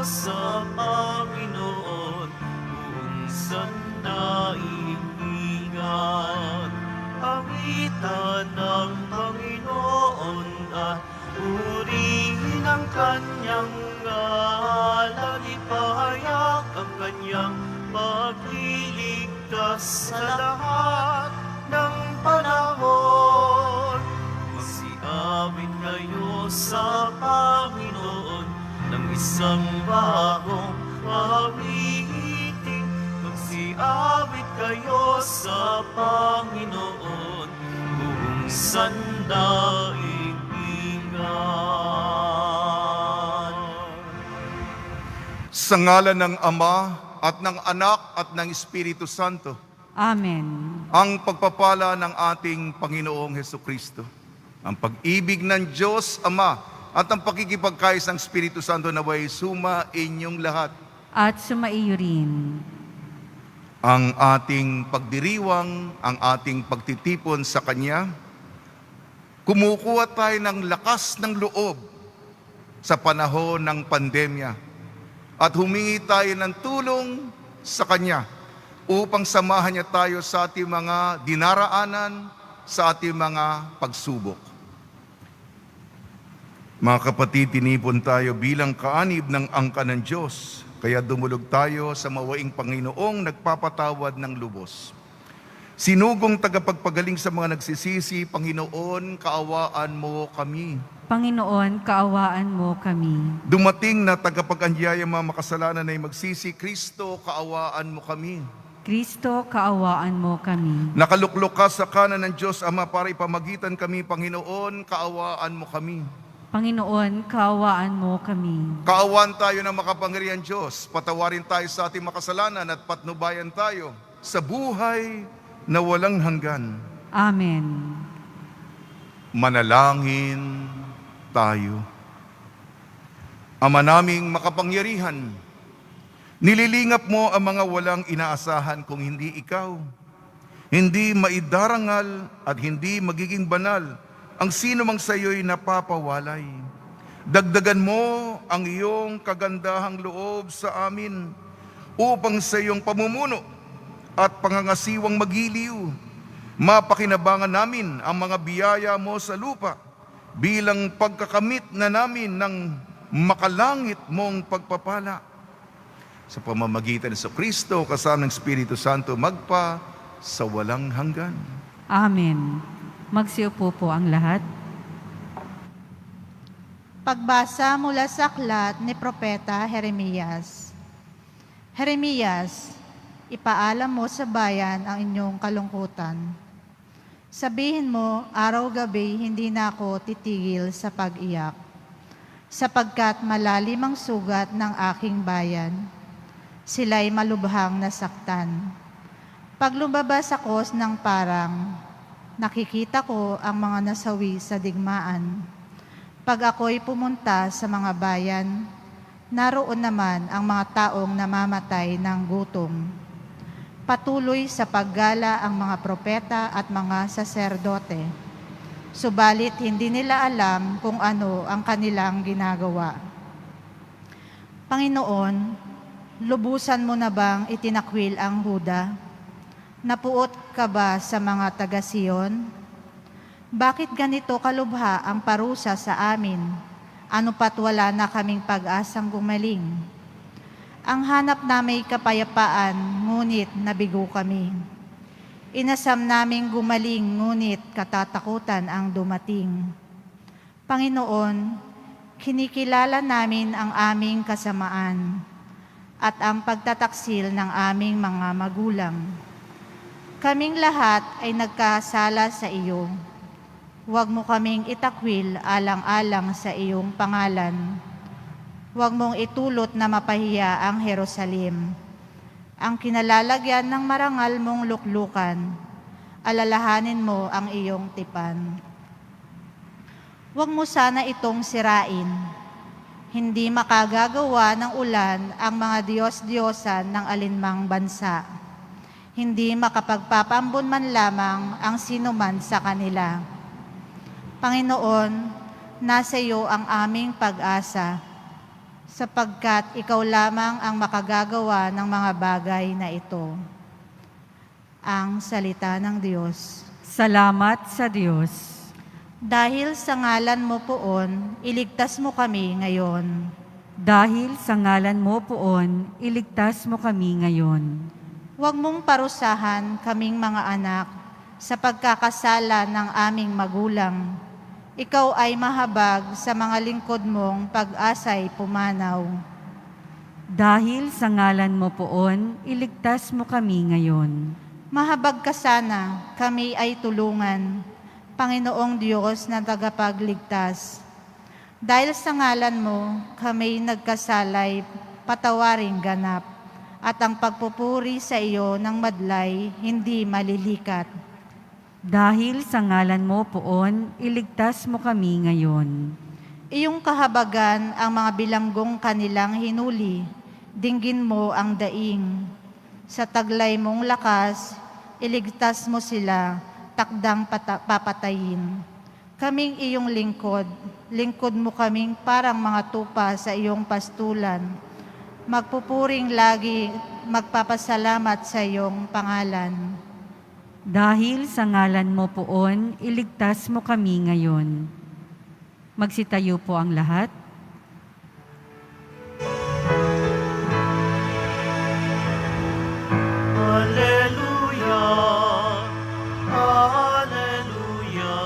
sa Panginoon, buong sandaigdigan. Awitan ng Panginoon at purihin ang kanyang ngalan. Ipahayag ang kanyang pagliligtas sa lahat ng panahon. Magsiawit kayo sa Panginoon ng isang bagong awitin. Magsiawit kayo sa Panginoon, buong sandaigdigan. Sa ngalan ng Ama at ng Anak at ng Espiritu Santo. Amen. Ang pagpapala ng ating Panginoong Hesukristo, ang pag-ibig ng Diyos Ama at ang pakikipagkais ng Espiritu Santo naway suma inyong lahat. At sumaiyo rin. Ang ating pagdiriwang, ang ating pagtitipon sa Kanya, kumukuha tayo ng lakas ng loob sa panahon ng pandemya at humingi tayo ng tulong sa Kanya upang samahan niya tayo sa ating mga dinaraanan, sa ating mga pagsubok. Mga kapatid, tinipon tayo bilang kaanib ng angka ng Diyos, kaya dumulog tayo sa mawaing Panginoong nagpapatawad ng lubos. Sinugong tagapagpagaling sa mga nagsisisi, Panginoon, kaawaan mo kami. Panginoon, kaawaan mo kami. Dumating na tagapag-anyaya mga makasalanan ay magsisi, Kristo, kaawaan mo kami. Kristo, kaawaan mo kami. Nakaluklok ka sa kanan ng Diyos Ama para ipamagitan kami, Panginoon, kaawaan mo kami. Panginoon, kaawaan mo kami. Kaawaan tayo ng makapangyarihan Diyos, patawarin tayo sa ating makasalanan at patnubayan tayo sa buhay na walang hanggan. Amen. Manalangin tayo. Ama naming makapangyarihan, nililingap mo ang mga walang inaasahan kung hindi ikaw. Hindi maidarangal at hindi magiging banal ang sino mang sa iyo'y napapawalay. Dagdagan mo ang iyong kagandahang loob sa amin upang sa iyong pamumuno at pangangasiwang magiliw, mapakinabangan namin ang mga biyaya mo sa lupa bilang pagkakamit na namin ng makalangit mong pagpapala. Sa pamamagitan ni Kristo kasama ng Espiritu Santo magpa sa walang hanggan. Amen. Magsiupo po ang lahat. Pagbasa mula sa aklat ni Propeta Jeremias. Jeremias, ipaalam mo sa bayan ang inyong kalungkutan. Sabihin mo, araw-gabi hindi na ako titigil sa pag-iyak, sapagkat malalim ang sugat ng aking bayan. Sila'y malubhang nasaktan. Pag lumabas ako ng parang, nakikita ko ang mga nasawi sa digmaan. Pag ako'y pumunta sa mga bayan, naroon naman ang mga taong namamatay ng gutom. Patuloy sa paggala ang mga propeta at mga saserdote. Subalit hindi nila alam kung ano ang kanilang ginagawa. Panginoon, lubusan mo na bang itinakwil ang Huda? Napuot ka ba sa mga taga-Siyon? Bakit ganito kalubha ang parusa sa amin? Ano pat wala na kaming pag-asang gumaling? Ang hanap namay kapayapaan, ngunit nabigo kami. Inasam naming gumaling, ngunit katatakutan ang dumating. Panginoon, kinikilala namin ang aming kasamaan at ang pagtataksil ng aming mga magulang. Kaming lahat ay nagkasala sa iyo. Huwag mo kaming itakwil alang-alang sa iyong pangalan. Huwag mong itulot na mapahiya ang Jerusalem, ang kinalalagyan ng marangal mong luklukan. Alalahanin mo ang iyong tipan. Huwag mo sana itong sirain. Hindi makagagawa ng ulan ang mga Diyos-Diyosan ng alinmang bansa. Hindi makapagpapambun man lamang ang sinuman sa kanila. Panginoon, nasa iyo ang aming pag-asa. sapagkat ikaw lamang ang makagagawa ng mga bagay na ito. Ang salita ng Diyos. Salamat sa Diyos. Dahil sa ngalan mo poon, iligtas mo kami ngayon. Dahil sa ngalan mo poon, iligtas mo kami ngayon. Huwag mong parusahan kaming mga anak sa pagkakasala ng aming magulang. Ikaw ay mahabag sa mga lingkod mong pag-asa'y pumanaw. Dahil sa ngalan mo poon, iligtas mo kami ngayon. Mahabag ka sana, kami ay tulungan, Panginoong Diyos na tagapagligtas. Dahil sa ngalan mo, kami nagkasalay, patawaring ganap, at ang pagpupuri sa iyo ng madlay, hindi malilikat. Dahil sa ngalan mo poon, iligtas mo kami ngayon. Iyong kahabagan ang mga bilanggong kanilang hinuli, dinggin mo ang daing. Sa taglay mong lakas, iligtas mo sila, takdang papatayin. Kaming iyong lingkod, lingkod mo kaming parang mga tupa sa iyong pastulan. Magpupuring lagi, magpapasalamat sa iyong pangalan. Dahil sa ngalan mo poon, iligtas mo kami ngayon. Magsitayo po ang lahat. Alleluia, Alleluia,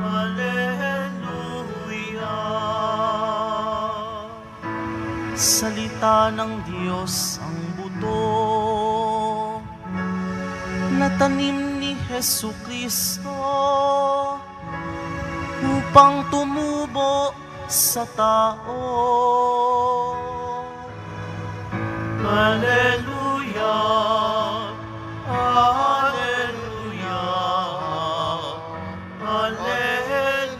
Alleluia. Salita ng Diyos ang buto na tanim ni Jesucristo upang tumubo sa tao. Alleluia, Alleluia, Alleluia.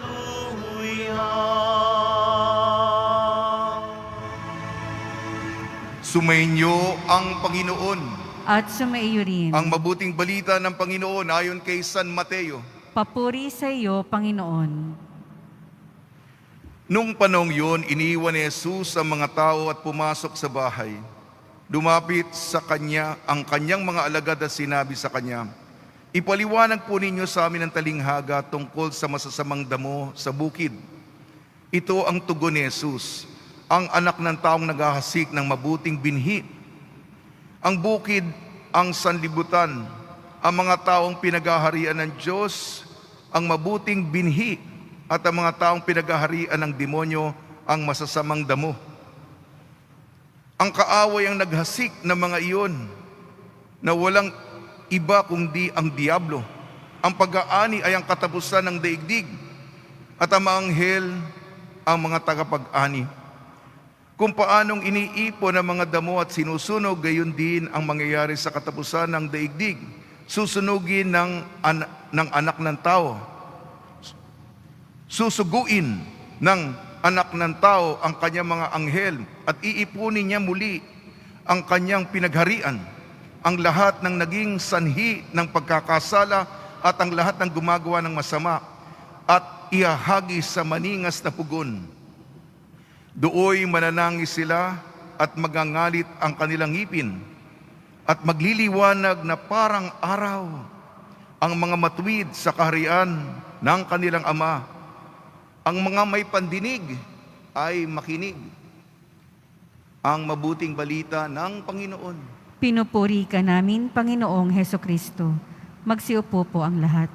Sumainyo ang Panginoon. At sumaiyo rin. Ang mabuting balita ng Panginoon ayon kay San Mateo. Papuri sa iyo, Panginoon. Nung panahong yun, iniwan ni Jesus ang mga tao at pumasok sa bahay. Lumapit sa kanya ang kanyang mga alagad at sinabi sa kanya, "Ipaliwanag po ninyo sa amin ang talinghaga tungkol sa masasamang damo sa bukid." Ito ang tugon ni Jesus, ang anak ng taong naghahasik ng mabuting binhi. Ang bukid ang sanlibutan, ang mga taong pinagaharian ng Diyos, ang mabuting binhi, at ang mga taong pinagaharian ng demonyo, ang masasamang damo. Ang kaaway ang naghasik ng mga iyon, na walang iba kundi ang diablo. Ang pag-aani ay ang katapusan ng daigdig, at ang mga anghel ang mga tagapag-ani. Kung paanong iniipon ang mga damo at sinusunog, gayon din ang mangyayari sa katapusan ng daigdig. Susunugin ng anak ng tao. Susuguin ng anak ng tao ang kanyang mga anghel at iipunin niya muli ang kanyang pinagharian, ang lahat ng naging sanhi ng pagkakasala at ang lahat ng gumagawa ng masama, at ihahagi sa maningas na pugon. Dooy mananangis sila at magangalit ang kanilang ngipin, at magliliwanag na parang araw ang mga matuwid sa kaharian ng kanilang Ama. Ang mga may pandinig ay makinig. Ang mabuting balita ng Panginoon. Pinupuri ka namin, Panginoong Hesukristo. Magsiupo po ang lahat.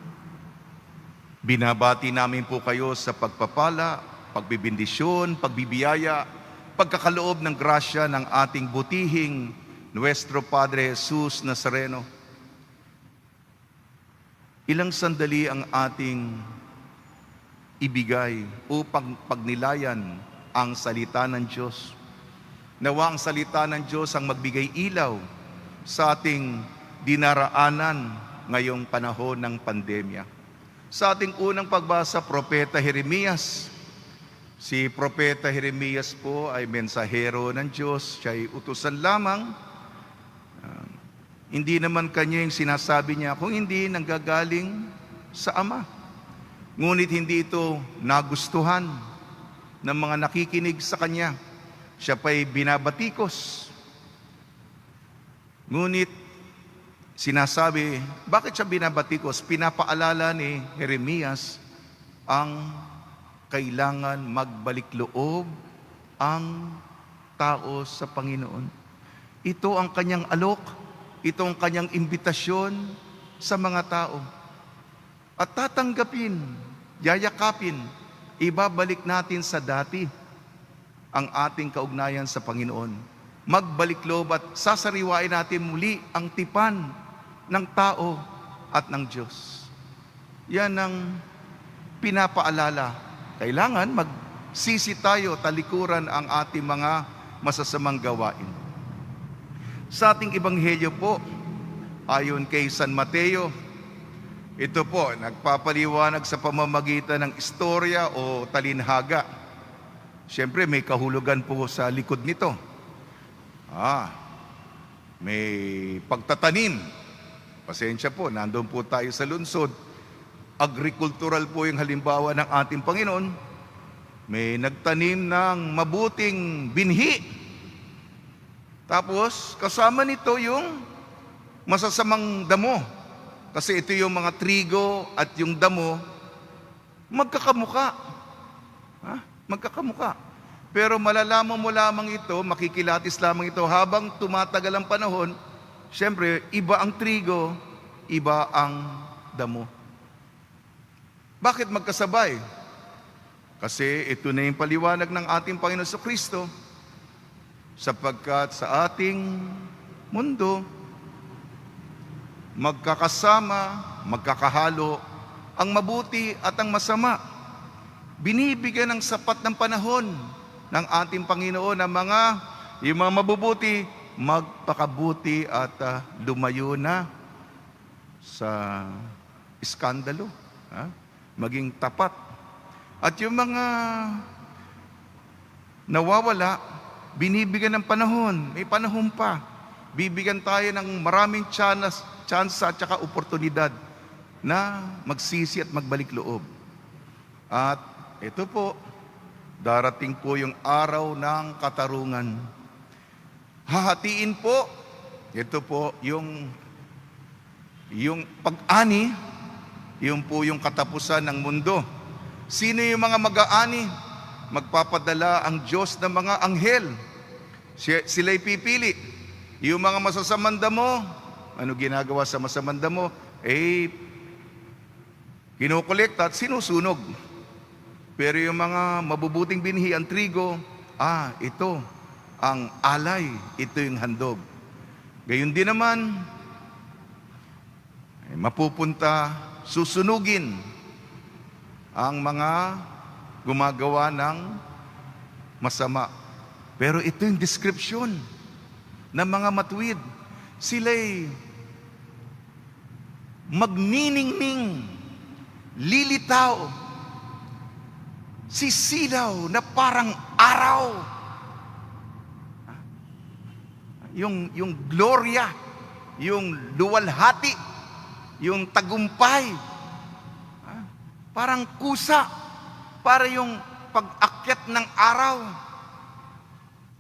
Binabati namin po kayo sa pagpapala, pagbibindisyon, pagbibiyaya, pagkakaloob ng grasya ng ating butihing Nuestro Padre Jesus Nazareno. Ilang sandali ang ating ibigay upang pagnilayan ang salita ng Diyos. Nawa ang salita ng Diyos ang magbigay ilaw sa ating dinaraanan ngayong panahon ng pandemya. Sa ating unang pagbasa, Propeta Jeremias. Si Propeta Jeremias po ay mensahero ng Diyos. Siya ay utusan lamang. Hindi naman kanya yung sinasabi niya, kung hindi nanggagaling sa Ama. Ngunit hindi ito nagustuhan ng mga nakikinig sa Kanya. Siya pa'y binabatikos. Ngunit sinasabi, bakit siya binabatikos? Pinapaalala ni Jeremias ang kailangan magbalik loob ang tao sa Panginoon. Ito ang kanyang alok, ito ang kanyang imbitasyon sa mga tao. At tatanggapin, yayakapin, ibabalik natin sa dati ang ating kaugnayan sa Panginoon. Magbalik loob at sasariwain natin muli ang tipan ng tao at ng Diyos. Yan ang pinapaalala. Kailangan magsisi tayo, talikuran ang ating mga masasamang gawain. Sa ating ebanghelyo po, ayon kay San Mateo, ito po, nagpapaliwanag sa pamamagitan ng istorya o talinhaga. Siyempre, may kahulugan po sa likod nito. May pagtatanim. Pasensya po, nandun po tayo sa lungsod. Agricultural po yung halimbawa ng ating Panginoon. May nagtanim ng mabuting binhi. Tapos, kasama nito yung masasamang damo. Kasi ito yung mga trigo at yung damo, magkakamuka. Magkakamuka. Pero malalaman mo lamang ito, makikilatis lamang ito, habang tumatagal ang panahon, siyempre, iba ang trigo, iba ang damo. Bakit magkasabay? Kasi ito na yung paliwanag ng ating Panginoon Kristo, sapagkat sa ating mundo, magkakasama, magkakahalo, ang mabuti at ang masama. Binibigyan ng sapat ng panahon ng ating Panginoon ang yung mga mabubuti, magpakabuti at lumayo na sa iskandalo. Maging tapat. At yung mga nawawala, binibigyan ng panahon. May panahon pa. Bibigyan tayo ng maraming chance at saka oportunidad na magsisi at magbalik loob. At ito po, darating po yung araw ng katarungan. Hahatiin po, ito po yung pag-ani, yun po yung katapusan ng mundo. Sino yung mga mag-aani? Magpapadala ang Diyos ng mga anghel. Sila'y pipili. Yung mga masasamang damo, ano ginagawa sa masamang damo? Kinukolekta at sinusunog. Pero yung mga mabubuting binhi, ang trigo, ito ang alay, ito yung handog. Gayon din naman, mapupunta, susunugin ang mga gumagawa ng masama. Pero ito yung description ng mga matuwid. Sila'y magniningning, lilitaw, sisilaw na parang araw. Yung gloria, yung luwalhati, yung tagumpay, parang kusa, para yung pag-akyat ng araw.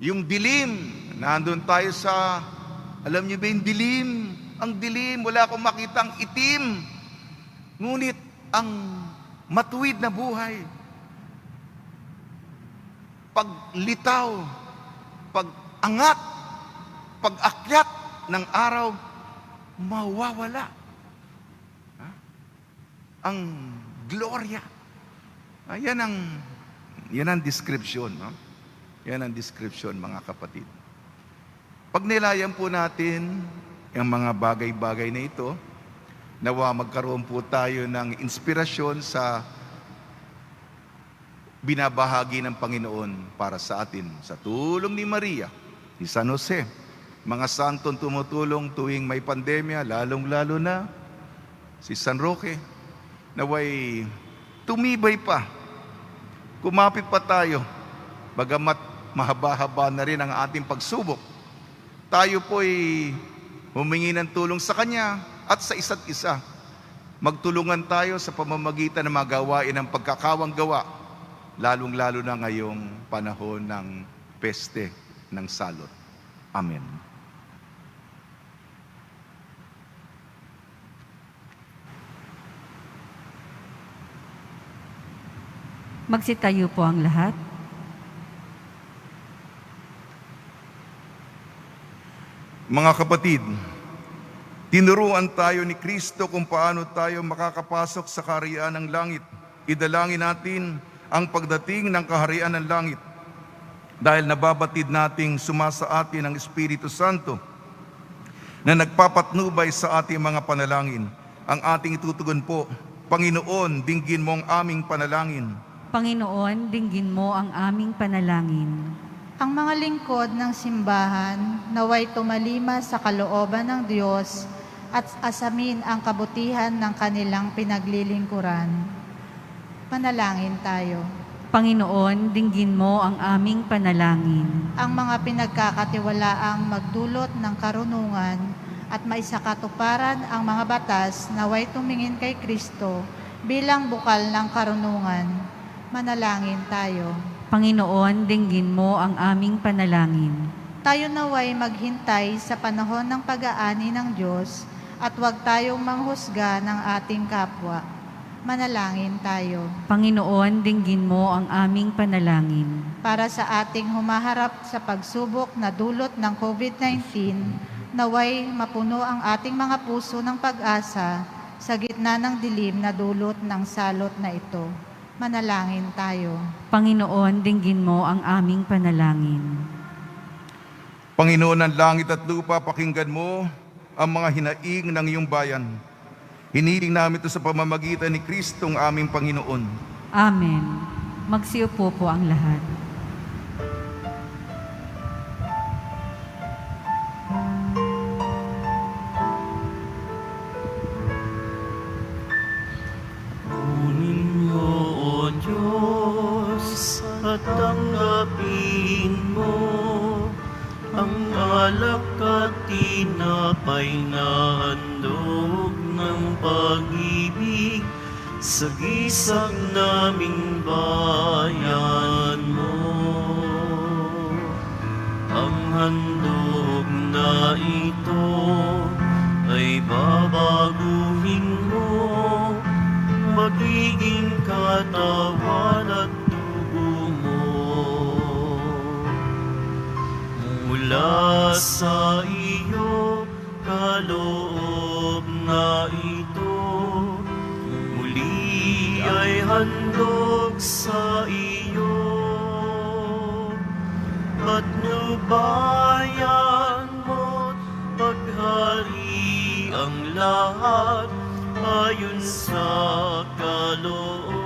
Yung dilim, nandun tayo sa, alam niyo ba yung dilim? Ang dilim, wala akong makitang itim. Ngunit ang matuwid na buhay, paglitaw, pag-angat, pag-akyat ng araw, mawawala. Ang gloria. Yan ang description. No? Yan ang description, mga kapatid. Pag nilayan po natin ang mga bagay-bagay na ito, nawa magkaroon po tayo ng inspirasyon sa binabahagi ng Panginoon para sa atin. Sa tulong ni Maria, ni San Jose, mga santong tumutulong tuwing may pandemya, lalong-lalo na si San Roque, naway tumibay pa, kumapit pa tayo, bagamat mahaba-haba na rin ang ating pagsubok. Tayo po'y humingi ng tulong sa Kanya at sa isa't isa. Magtulungan tayo sa pamamagitan ng mga gawain ng pagkakawang gawa lalong-lalo na ngayong panahon ng peste ng salot. Amen. Magsitayo po ang lahat. Mga kapatid, tinuruan tayo ni Kristo kung paano tayo makakapasok sa kaharian ng langit. Idalangin natin ang pagdating ng kaharian ng langit dahil nababatid nating sumasa atin ang Espiritu Santo na nagpapatnubay sa ating mga panalangin. Ang ating itutugon po, Panginoon, dinggin mo ang aming panalangin. Panginoon, dinggin mo ang aming panalangin. Ang mga lingkod ng simbahan naway tumalima sa kalooban ng Diyos at asamin ang kabutihan ng kanilang pinaglilingkuran. Manalangin tayo. Panginoon, dinggin mo ang aming panalangin. Ang mga pinagkakatiwalaang magdulot ng karunungan at maisakatuparan ang mga batas naway tumingin kay Kristo bilang bukal ng karunungan. Manalangin tayo. Panginoon, dinggin mo ang aming panalangin. Tayo naway maghintay sa panahon ng pag-aani ng Diyos at huwag tayong manghusga ng ating kapwa. Manalangin tayo. Panginoon, dinggin mo ang aming panalangin. Para sa ating humaharap sa pagsubok na dulot ng COVID-19, naway mapuno ang ating mga puso ng pag-asa sa gitna ng dilim na dulot ng salot na ito. Manalangin tayo. Panginoon, dinggin mo ang aming panalangin. Panginoon ng langit at lupa, pakinggan mo ang mga hinaing ng iyong bayan. Hiniling namin ito sa pamamagitan ni Kristong aming Panginoon. Amen. Magsiupo po ang lahat. Kunin mo, O Diyos, at tanggapin mo ang alak at tinapay na handog ng pag-ibig sa gisag naming bayan mo. Ang handog na ito ay babaguhin mo, magiging katawan at dugo mo. Mula sa iyo, kaloob na ito, muli ay handog sa iyo. Patnubayan mo't paghari ang lahat ayon sa kalooban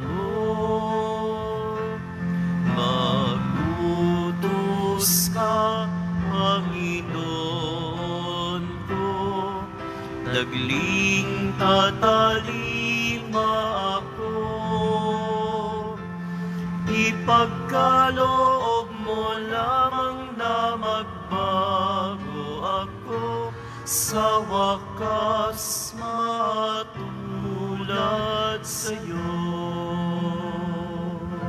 mo. Magutos ka, Panginoon ko, dagling tatalima ako. Ipagkaloob mo lamang na magbago ako, sa wakas matulad sa'yo.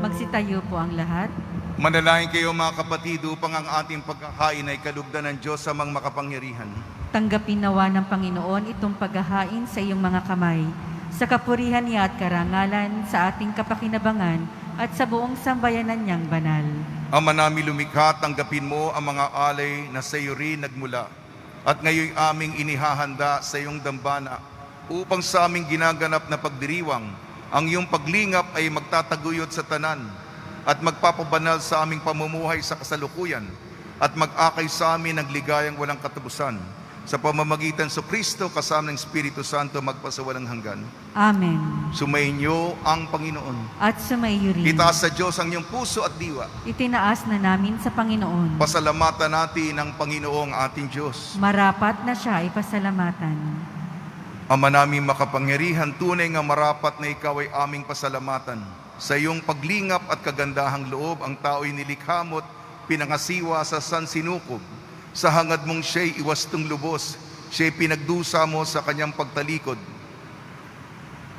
Magsitayo po ang lahat. Manalangin kayo mga kapatid upang ang ating pagkakain ay kalugdan ng Diyos sa mga makapangyarihan. Tanggapin nawa ng Panginoon itong paghahain sa iyong mga kamay, sa kapurihan niya at karangalan, sa ating kapakinabangan, at sa buong sambayanan niyang banal. Ama namin lumikha, tanggapin mo ang mga alay na sa iyo rin nagmula, at ngayon aming inihahanda sa iyong dambana, upang sa aming ginaganap na pagdiriwang, ang iyong paglingap ay magtataguyod sa tanan, at magpapabanal sa aming pamumuhay sa kasalukuyan, at mag-akay sa amin ng ligayang walang katapusan, sa pamamagitan sa Kristo kasama ng Espiritu Santo magpasawalang hanggan. Amen. Sumainyo ang Panginoon. At sumaiyo rin. Itaas sa Diyos ang iyong puso at diwa. Itinaas na namin sa Panginoon. Pasalamatan natin ang Panginoong ating Diyos. Marapat na siya ipasalamatan. Ama naming makapangyarihan, tunay nga marapat na ikaw ay aming pasalamatan. Sa iyong paglingap at kagandahang loob, ang tao'y nilikha mo't pinangasiwa sa sansinukob. Sa hangad mong siya'y iwastong lubos, siya'y pinagdusa mo sa kanyang pagtalikod.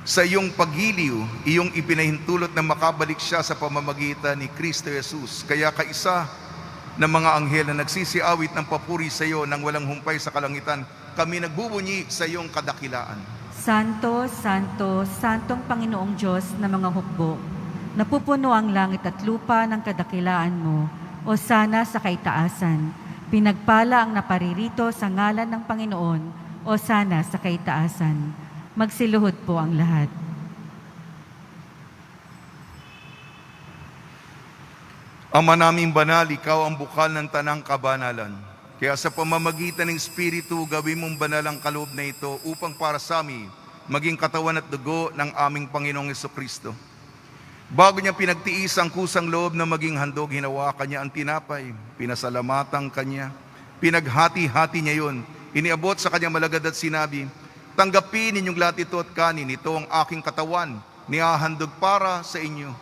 Sa iyong paggiliw, iyong ipinahintulot na makabalik siya sa pamamagitan ni Kristo Jesus. Kaya kaisa ng mga anghel na nagsisiawit ng papuri sa iyo nang walang humpay sa kalangitan, kami nagbubunyi sa iyong kadakilaan. Santo, Santo, Santong Panginoong Diyos na mga hukbo, napupuno ang langit at lupa ng kadakilaan mo, o sana sa kaitaasan. Pinagpala ang naparirito sa ngalan ng Panginoon, o sana sa kaitaasan. Magsiluhod po ang lahat. Ama naming banal, ikaw ang bukal ng tanang kabanalan. Kaya sa pamamagitan ng Espiritu, gawin mong banal ang kaloob na ito upang para sa amin maging katawan at dugo ng aming Panginoong Jesucristo. Bago niya pinagtiis ang kusang loob na maging handog, hinawakan niya ang tinapay, pinasalamatan kanya, pinaghati-hati niya yun, iniabot sa kanyang malagad at sinabi, tanggapin ninyong lahat ito at kanin, ito ang aking katawan, nihahandog para sa inyo.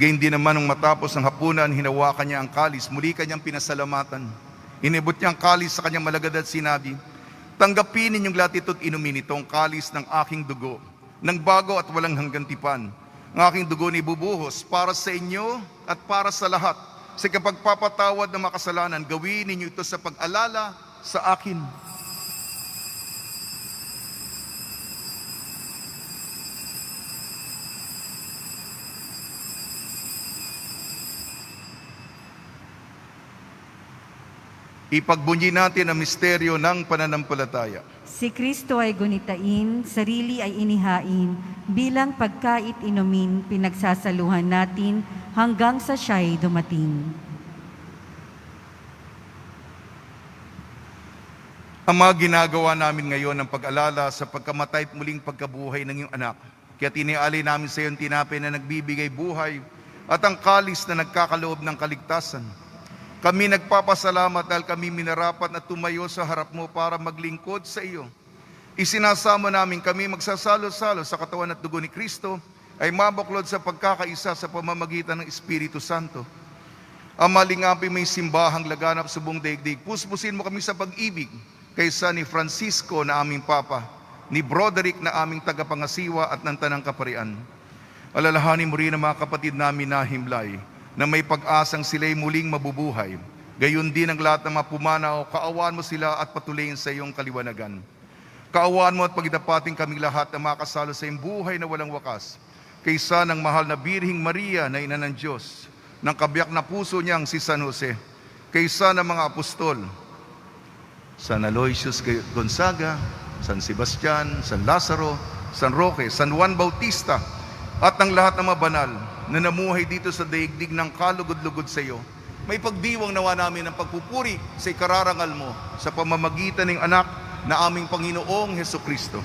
Gayun din naman nung matapos ang hapunan, hinawakan niya ang kalis, muli kanyang pinasalamatan. Inibot niya ang kalis sa kanyang malagad at sinabi, tanggapin ninyong lahat ito at inumin, itong kalis ng aking dugo, ng bago at walang hanggang tipan. Ang aking dugo ni bubuhos para sa inyo at para sa lahat. Sa kapagpapatawad ng makasalanan, gawin ninyo ito sa pag-alala sa akin. Ipagbunyi natin ang misteryo ng pananampalataya. Si Kristo ay gunitain, sarili ay inihain, bilang pagkait inumin, pinagsasaluhan natin hanggang sa siya'y dumating. Ama, ginagawa namin ngayon ang pag-alala sa pagkamatay at muling pagkabuhay ng iyong anak. Kaya tinialay namin sa iyong tinapay na nagbibigay buhay at ang kalis na nagkakaloob ng kaligtasan. Kami nagpapasalamat dahil kami minarapat na tumayo sa harap mo para maglingkod sa iyo. Isinasama namin kami magsasalo-salo sa katawan at dugo ni Kristo ay mabuklod sa pagkakaisa sa pamamagitan ng Espiritu Santo. Ama, lingapi may simbahang laganap sa buong daigdig. Puspusin mo kami sa pag-ibig kaysa ni Francisco na aming Papa, ni Broderick na aming tagapangasiwa at ng Tanang Kaparian. Alalahanin mo rin ang mga kapatid namin na himlay, na may pag-asang sila'y muling mabubuhay. Gayon din ang lahat ng mga pumanaw, kaawaan mo sila at patuloyin sa iyong kaliwanagan. Kaawaan mo at pagdapating kaming lahat na makasalo sa iyong buhay na walang wakas, kaysa ng mahal na Birhing Maria na ina ng Diyos, ng kabiyak na puso niyang si San Jose, kaysa ng mga apostol, San Aloysius Gonzaga, San Sebastian, San Lazaro, San Roque, San Juan Bautista, at ng lahat ng mga banal na namuhay dito sa daigdig ng kalugod-lugod sa iyo. May pagdiwang nawa namin ng pagpupuri sa ikararangal mo sa pamamagitan ng anak na aming Panginoong Hesukristo.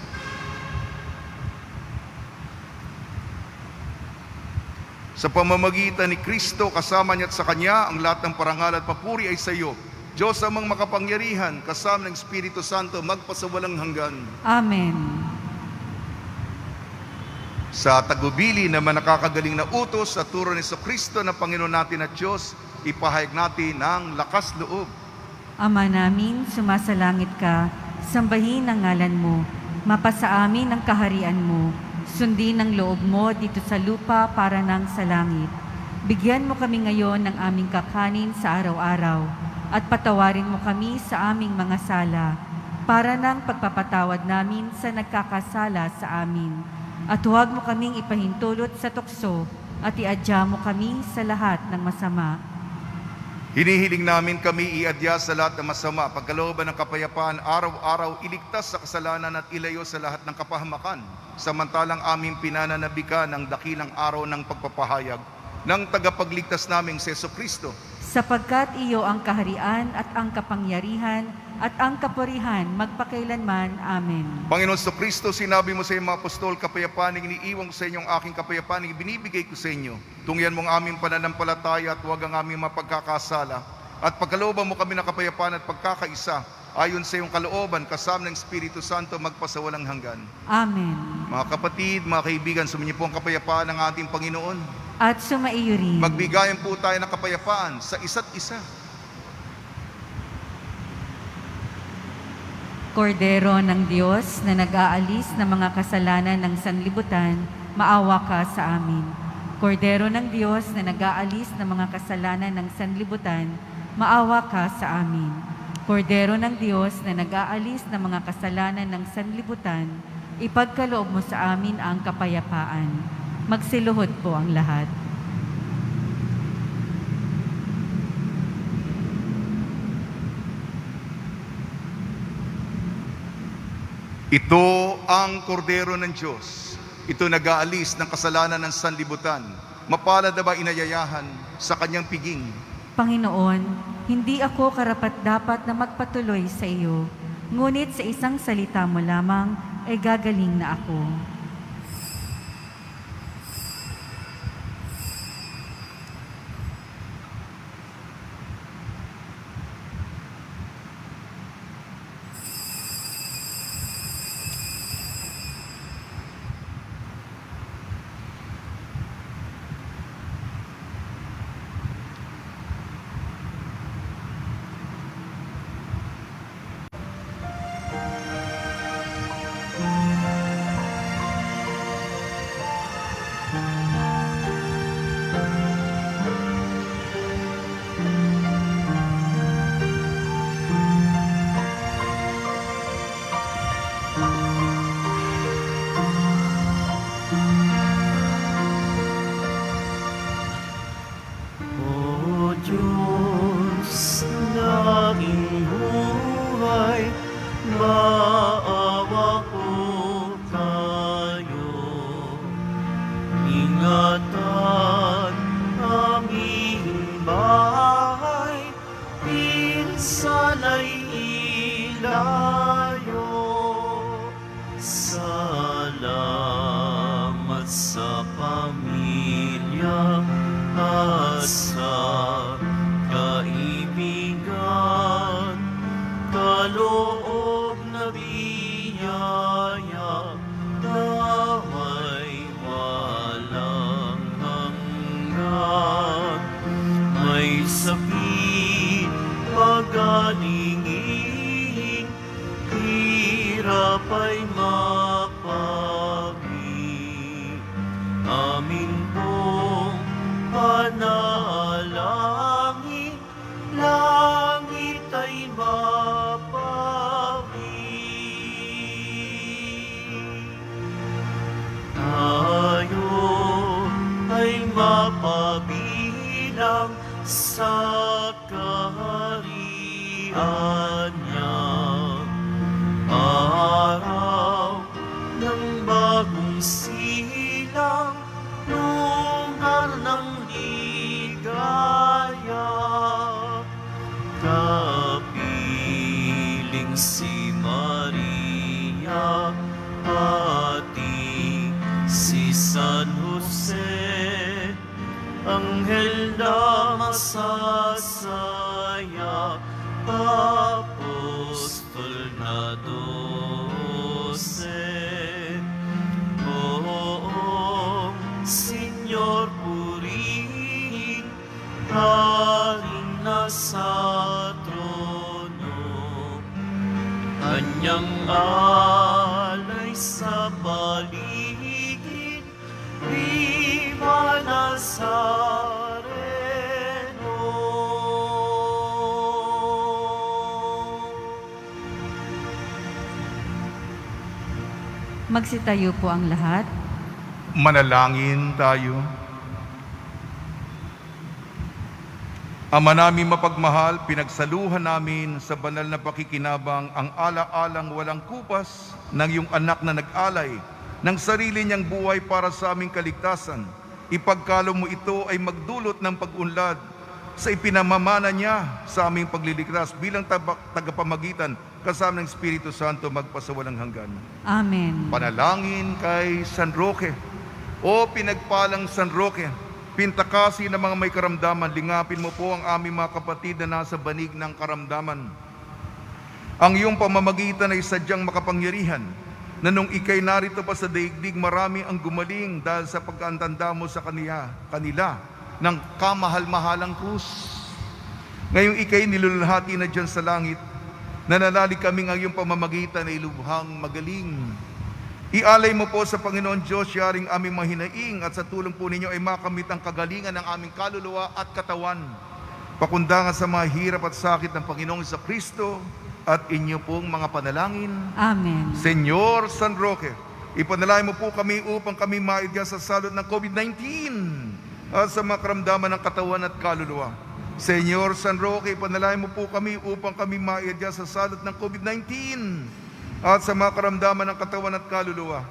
Sa pamamagitan ni Kristo, kasama niya at sa Kanya, ang lahat ng parangal at papuri ay sa iyo. Diyos amang makapangyarihan, kasama ng Espiritu Santo, magpasawalang hanggan. Amen. Sa tagubili naman nakakagaling na utos at turo ni Kristo na Panginoon natin at Diyos, ipahayag natin ang lakas loob. Ama namin, sumasalangit ka, sambahin ang ngalan mo, mapasa amin ang kaharian mo, sundin ang loob mo dito sa lupa para nang sa langit. Bigyan mo kami ngayon ng aming kakanin sa araw-araw, at patawarin mo kami sa aming mga sala, para nang pagpapatawad namin sa nagkakasala sa amin. At huwag mo kaming ipahintulot sa tukso at iadya mo kami sa lahat ng masama. Hinihiling namin kami iadya sa lahat ng masama, pagkalooban ng kapayapaan, araw-araw iligtas sa kasalanan at ilayo sa lahat ng kapahamakan, samantalang aming pinananabikan ang dakilang araw ng pagpapahayag ng tagapagligtas naming si Jesucristo. Sapagkat iyo ang kaharian at ang kapangyarihan at ang kapurihan magpakailanman. Amen. Panginoon Kristo, sinabi mo sa iyong mga apostol, kapayapaan ang iniiwan ko sa inyong aking kapayapaan ang ibinibigay ko sa inyo. Tungyan mo ang aming pananampalataya at huwag ang aming mapagkakasala. At pagkalooban mo kami ng kapayapaan at pagkakaisa, ayon sa iyong kalooban, kasama ng Espiritu Santo, magpasawalang hanggan. Amen. Mga kapatid, mga kaibigan, sumainyo po ang kapayapaan ng ating Panginoon. At sumaiyo rin. Magbigayan po tayo ng kapayapaan sa isa't isa. Kordero ng Diyos na nag-aalis ng mga kasalanan ng sanlibutan, maawa ka sa amin. Kordero ng Diyos na nag-aalis ng mga kasalanan ng sanlibutan, maawa ka sa amin. Kordero ng Diyos na nag-aalis ng mga kasalanan ng sanlibutan, ipagkaloob mo sa amin ang kapayapaan. Magsiluhod po ang lahat. Ito ang kordero ng Diyos. Ito nag-aalis ng kasalanan ng sanlibutan. Mapalad na ba inayayahan sa kanyang piging? Panginoon, hindi ako karapat-dapat na magpatuloy sa iyo, ngunit sa isang salita mo lamang ay gagaling na ako. O Diyos na aking buhay, maawa po tayo. Ingatan aming bahay, pinsan ay ilayo. Salamat sa pamilya at sa kaibigan, kaloob na biyaya, naway walang hanggan. May sakit, pagalingin, hirap ay mapagin. Amin pong panalangin, langit ay mapawin. Tayo ay mapabilang sa kaharian niya. Araw ng bagong silang, lugar ng ligaya. Kapiling si Maria, ating si San Jose, anghel na masasaya, apostol na 12. Oo, Senyor purihin, haring nasa trono, kanyang alay sa paligid, viva Nazareno. Magsitayo po ang lahat. Manalangin tayo. Ama namin mapagmahal, pinagsaluhan namin sa banal na pakikinabang ang ala-alang walang kupas ng iyong anak na nag-alay ng sarili niyang buhay para sa aming kaligtasan. Ipagkaloob mo ito ay magdulot ng pag-unlad sa ipinamamana niya sa aming pagliligtas bilang tagapamagitan kasama ng Espiritu Santo magpasawalang hanggan. Amen. Panalangin kay San Roque. O pinagpalang San Roque, pintakasi ng mga may karamdaman, lingapin mo po ang aming mga kapatid na nasa banig ng karamdaman. Ang iyong pamamagitan ay sadyang makapangyarihan, na nung ikay narito pa sa daigdig, marami ang gumaling dahil sa pagkantanda mo sa kanila ng kamahal-mahalang krus. Ngayong ikay nilululhati na dyan sa langit, nananalig kaming ang iyong pamamagitan ay lubhang magaling. Ialay mo po sa Panginoon Diyos, yaring aming mahinaing, at sa tulong po ninyo ay makamit ang kagalingan ng aming kaluluwa at katawan. Pakundangan sa mga hirap at sakit ng Panginoong Kristo at inyo pong mga panalangin. Amen. Senyor San Roque, ipanalangin mo po kami upang kami maidya sa salot ng COVID-19 at sa mga karamdaman ng katawan at kaluluwa. Senyor San Roque, ipanalangin mo po kami upang kami maidya sa salot ng COVID-19 at sa mga karamdaman ng katawan at kaluluwa.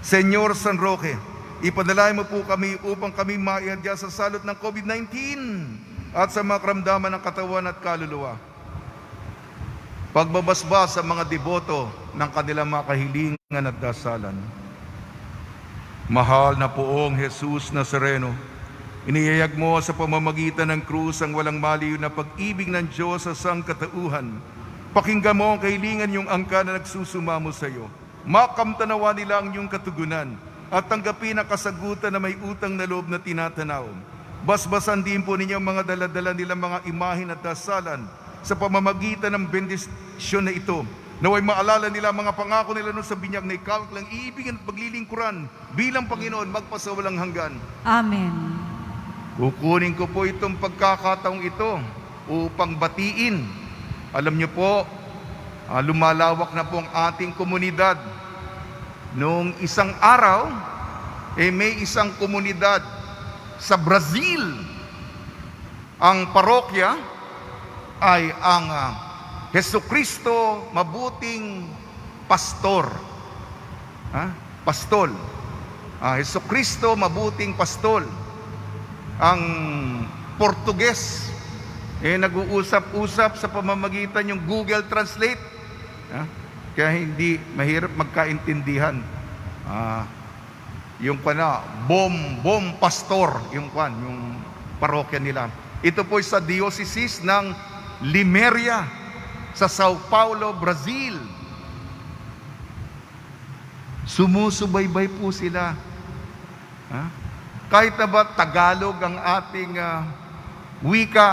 Senyor San Roque, ipanalangin mo po kami upang kami maidya sa salot ng COVID-19 at sa mga karamdaman ng katawan at kaluluwa. Pagbabasbas sa mga deboto ng kanilang mga kahilingan at dasalan. Mahal na poong Jesus Nazareno, iniyayag mo sa pamamagitan ng krus ang walang maliw na pag-ibig ng Diyos sa sangkatauhan. Pakinggan mo ang kahilingan yung angka na nagsusumamo sa iyo. Makamtanawa nila ang iyong katugunan at tanggapin ang kasagutan na may utang na loob na tinatanaw. Basbasan din po ninyo ang mga daladala nilang mga imahin at dasalan sa pamamagitan ng bendisyon na ito. Naway maalala nila mga pangako nila noon sa binyag na ikaw lang iibigin at paglilingkuran bilang Panginoon magpasawalang hanggan. Amen. Kukunin ko po itong pagkakataong ito upang batiin. Alam niyo po, lumalawak na po ang ating komunidad. Noong isang araw, may isang komunidad sa Brazil. Ang parokya ay ang Jesucristo Mabuting Pastor. Pastol. Jesucristo Mabuting Pastol. Ang Portuges, nag-uusap-usap sa pamamagitan yung Google Translate. Kaya hindi mahirap magkaintindihan. Yung Bom Pastor, yung parokya nila. Ito po sa diocese ng Limeria sa Sao Paulo, Brazil. Sumusubaybay po sila. Kahit na ba Tagalog ang ating wika,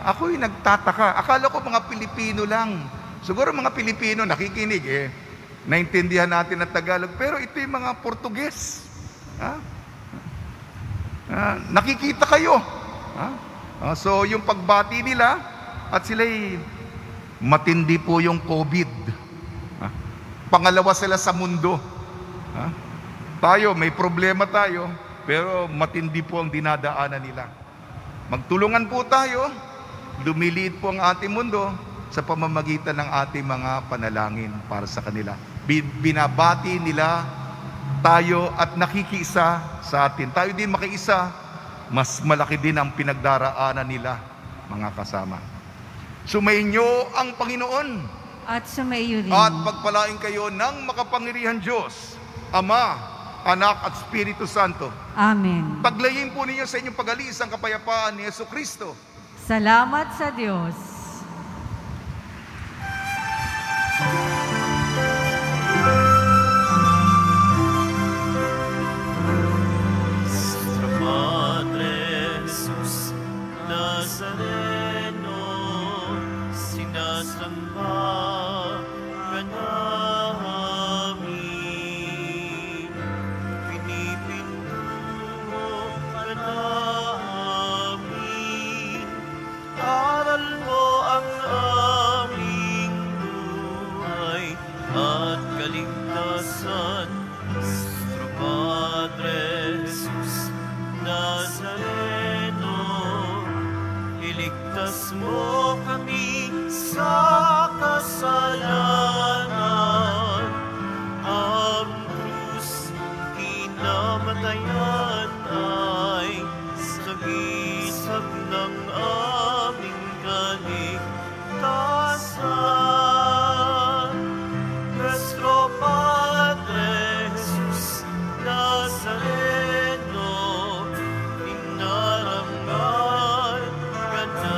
ako'y nagtataka. Akala ko mga Pilipino lang. Siguro mga Pilipino nakikinig naintindihan natin ang Tagalog. Pero ito yung mga Portuges. Nakikita kayo. So yung pagbati nila, at sila'y matindi po yung COVID. Pangalawa sila sa mundo. Tayo, may problema tayo, pero matindi po ang dinadaanan nila. Magtulungan po tayo, lumiliit po ang ating mundo sa pamamagitan ng ating mga panalangin para sa kanila. Binabati nila tayo at nakikiisa sa atin. Tayo din makiisa, mas malaki din ang pinagdaraanan nila, mga kasama. Sumainyo ang Panginoon. At sumaiyo rin. At pagpalain kayo ng makapangyarihan Diyos, Ama, Anak at Espiritu Santo. Amen. Paglayin po ninyo sa inyong pag-alis ang kapayapaan ni Jesucristo. Salamat sa Diyos. Nuestro Padre Jesus Nazareno, sinasamba ka namin, pinipintuho ka namin, aral mo ang aming buhay at kaligtasan. Nuestro Padre Jesus Nazareno, iligtas mo kami sa kasalanan. Ang krus kinamatayan ay sagisag ng aming kaligtasan. Nuestro Padre Jesus Nazareno, inarangal ka namin.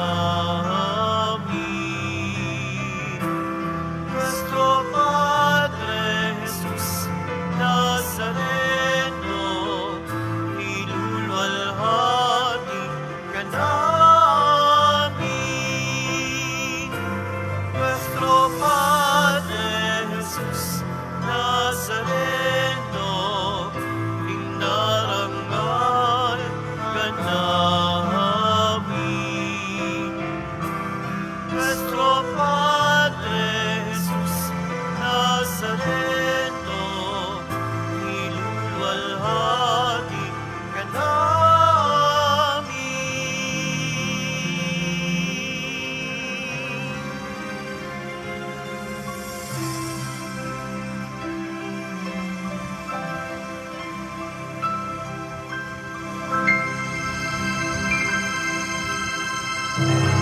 Amen.